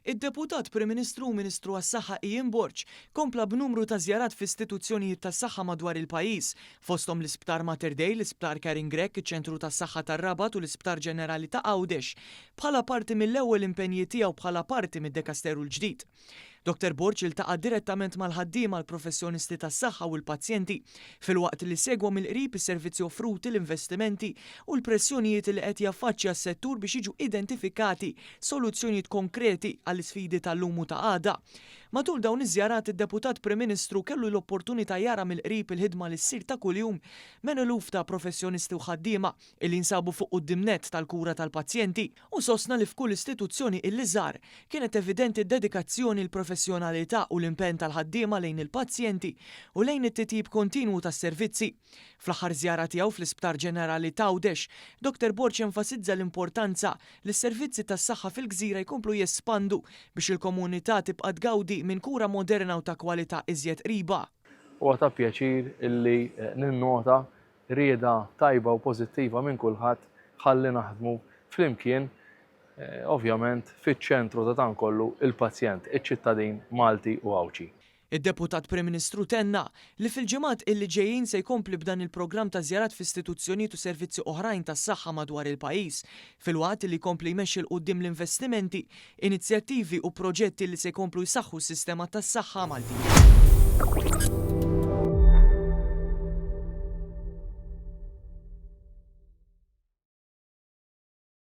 Id-Deputat Prim Ministru u Ministru għas-Saħħa Ian Borċ kompla b'numru ta' żjarat f'istituzzjonijiet tas-saħħa madwar il-pajjiż, fosthom l-Isptar Mater Dei, l-Isptar Caring Grek, iċ-Ċentru tas-Saħħa tar-Rabat u l-Isptar Ġenerali ta' Għawdex, bħala parti mill-ewwel impenji tiegħu bħala parti mid-Dekasteru l-ġdid. Dr. Borċ iltaqa' direttament mal-ħaddiema l-professjonisti tas-saħħa u l-pazjenti filwaqt li segwa mill-qrib is-servizzi offruti l-investimenti u l-pressjonijiet li qed jaffaċċja s-settur biex jiġu identifikati soluzzjonijiet konkreti għall-isfidi tal-lum u ta' għada. Matul dawn iż-żjarat id-Deputat Prim Ministru kellu l-opportunità jara mill-qrib il-ħidma li ssir ta' kuljum minn eluf ta' professjonisti u ħaddiema illi jinsabu fuq quddiem-nett tal-kura tal-pazjenti u sostna li f'kull istituzzjoni illi żar kienet evidenti d-dedikazzjoni l-professjonalità u l-impenn tal-ħaddiema lejn il-pazjenti u lejn it-titjib kontinwu tas-servizzi. Fl-aħħar żjara tiegħu fl-Isptar Ġenerali ta' Għawdex, Dr. Borċ enfasizza l-importanza li s-servizzi tas-saħħa fil-Gżira jkomplu jespandu biex il-komunità tibqa' tgawdi minn kura moderna u ta' kwalità iżjed qriba. Huwa ta' pjaċir illi ninnota rieda tajba u pożittiva minn kulħadd ħalli naħdmu flimkien ovvjament fiċ-ċentru ta' dan kollu il-pazjent, iċ-ċittadin Malti u Għawċi. Id-Deputat Prim Ministru tenna li fil-ġimgħat illi ġejjin se jkompli b'dan il-programm ta' żjarat f'istituzzjonijiet u servizzi oħrajn tas-saħħa madwar il-pajjiż, filwaqt li jkompli jmexxi l quddiem l-investimenti, inizjattivi u proġetti li se jkomplu jsaħħu s-sistema tas-saħħa Maltija.